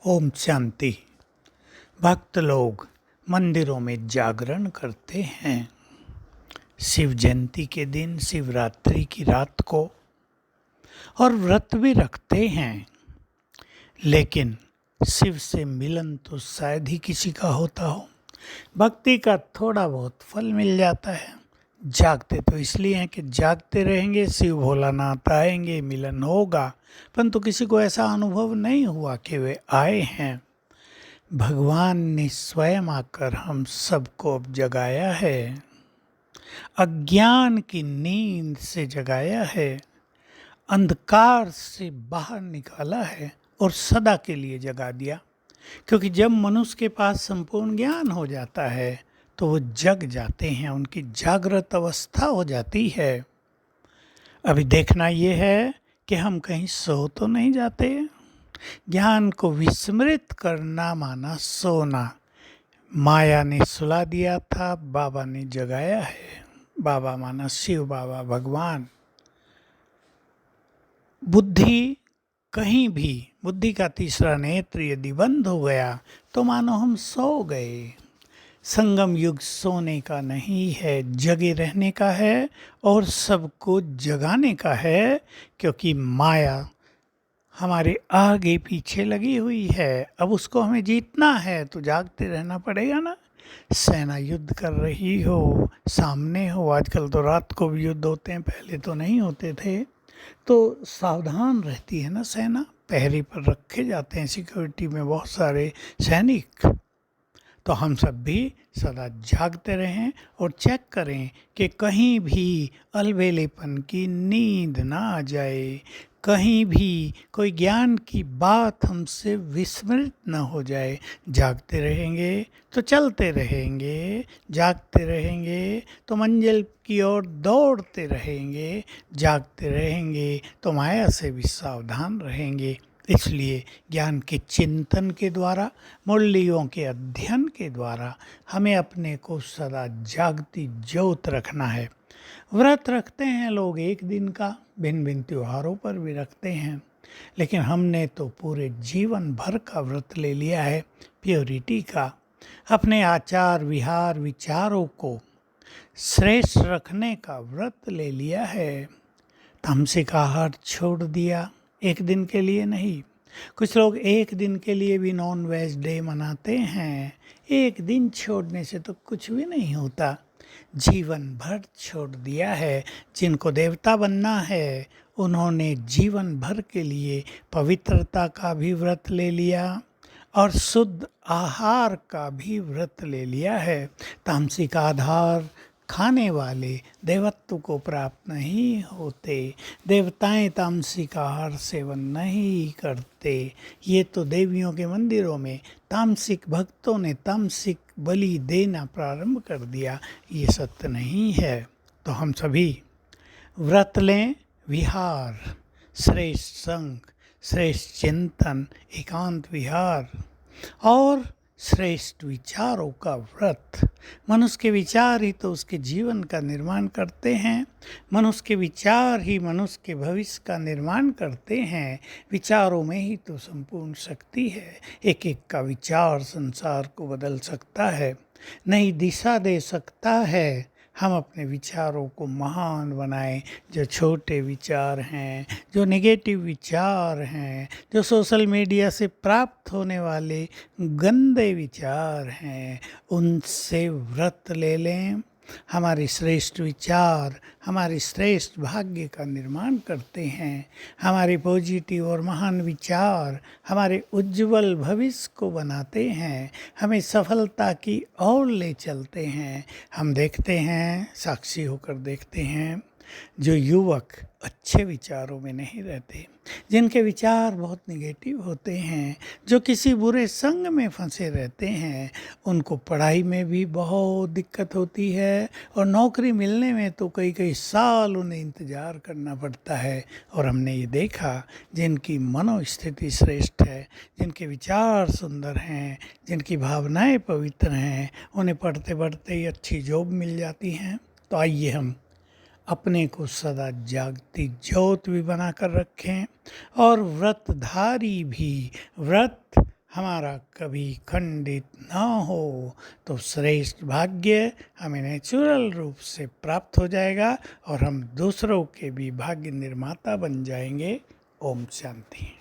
ओम शांति। भक्त लोग मंदिरों में जागरण करते हैं शिव जयंती के दिन, शिवरात्रि की रात को, और व्रत भी रखते हैं। लेकिन शिव से मिलन तो शायद ही किसी का होता हो। भक्ति का थोड़ा बहुत फल मिल जाता है। जागते तो इसलिए हैं कि जागते रहेंगे, शिव भोलानाथ आएंगे, मिलन होगा, परंतु किसी को ऐसा अनुभव नहीं हुआ कि वे आए हैं। भगवान ने स्वयं आकर हम सबको अब जगाया है, अज्ञान की नींद से जगाया है, अंधकार से बाहर निकाला है और सदा के लिए जगा दिया। क्योंकि जब मनुष्य के पास संपूर्ण ज्ञान हो जाता है तो वो जग जाते हैं, उनकी जागृत अवस्था हो जाती है। अभी देखना ये है कि हम कहीं सो तो नहीं जाते। ज्ञान को विस्मृत करना माना सोना। माया ने सुला दिया था, बाबा ने जगाया है। बाबा माना शिव बाबा, भगवान। बुद्धि कहीं भी, बुद्धि का तीसरा नेत्र यदि बंद हो गया तो मानो हम सो गए। संगम युग सोने का नहीं है, जगे रहने का है और सबको जगाने का है। क्योंकि माया हमारे आगे पीछे लगी हुई है, अब उसको हमें जीतना है तो जागते रहना पड़ेगा ना। सेना युद्ध कर रही हो, सामने हो, आजकल तो रात को भी युद्ध होते हैं, पहले तो नहीं होते थे, तो सावधान रहती है ना सेना, पहरे पर रखे जाते हैं सिक्योरिटी में बहुत सारे सैनिक। तो हम सब भी सदा जागते रहें और चेक करें कि कहीं भी अलबेलेपन की नींद ना आ जाए, कहीं भी कोई ज्ञान की बात हमसे विस्मृत न हो जाए। जागते रहेंगे तो चलते रहेंगे, जागते रहेंगे तो मंजिल की ओर दौड़ते रहेंगे, जागते रहेंगे तो माया से भी सावधान रहेंगे। इसलिए ज्ञान के चिंतन के द्वारा, मुरलियों के अध्ययन के द्वारा हमें अपने को सदा जागती ज्योत रखना है। व्रत रखते हैं लोग एक दिन का, भिन्न भिन्न त्योहारों पर भी रखते हैं, लेकिन हमने तो पूरे जीवन भर का व्रत ले लिया है, प्योरिटी का। अपने आचार विहार विचारों को श्रेष्ठ रखने का व्रत ले लिया है। तामसिक आहार छोड़ दिया, एक दिन के लिए नहीं। कुछ लोग एक दिन के लिए भी नॉन वेज डे मनाते हैं। एक दिन छोड़ने से तो कुछ भी नहीं होता, जीवन भर छोड़ दिया है। जिनको देवता बनना है उन्होंने जीवन भर के लिए पवित्रता का भी व्रत ले लिया और शुद्ध आहार का भी व्रत ले लिया है। तामसिक आधार खाने वाले देवत्व को प्राप्त नहीं होते। देवताएं तामसिक आहार सेवन नहीं करते। ये तो देवियों के मंदिरों में तामसिक भक्तों ने तामसिक बलि देना प्रारंभ कर दिया, ये सत्य नहीं है। तो हम सभी व्रत लें, विहार, श्रेष्ठ संग, श्रेष्ठ चिंतन, एकांत विहार और श्रेष्ठ विचारों का व्रत। मनुष्य के विचार ही तो उसके जीवन का निर्माण करते हैं। मनुष्य के विचार ही मनुष्य के भविष्य का निर्माण करते हैं। विचारों में ही तो संपूर्ण शक्ति है। एक एक का विचार संसार को बदल सकता है, नई दिशा दे सकता है। हम अपने विचारों को महान बनाएं। जो छोटे विचार हैं, जो नेगेटिव विचार हैं, जो सोशल मीडिया से प्राप्त होने वाले गंदे विचार हैं, उनसे व्रत ले लें। हमारे श्रेष्ठ विचार हमारे श्रेष्ठ भाग्य का निर्माण करते हैं। हमारे पॉजिटिव और महान विचार हमारे उज्जवल भविष्य को बनाते हैं, हमें सफलता की ओर ले चलते हैं। हम देखते हैं, साक्षी होकर देखते हैं, जो युवक अच्छे विचारों में नहीं रहते, जिनके विचार बहुत निगेटिव होते हैं, जो किसी बुरे संग में फंसे रहते हैं, उनको पढ़ाई में भी बहुत दिक्कत होती है और नौकरी मिलने में तो कई कई साल उन्हें इंतज़ार करना पड़ता है। और हमने ये देखा, जिनकी मनोस्थिति श्रेष्ठ है, जिनके विचार सुंदर हैं, जिनकी भावनाएं पवित्र हैं, उन्हें पढ़ते पढ़ते ही अच्छी जॉब मिल जाती हैं। तो आइए हम अपने को सदा जागती ज्योत भी बना कर रखें और व्रतधारी भी। व्रत हमारा कभी खंडित न हो तो श्रेष्ठ भाग्य हमें नेचुरल रूप से प्राप्त हो जाएगा और हम दूसरों के भी भाग्य निर्माता बन जाएंगे। ओम शांति।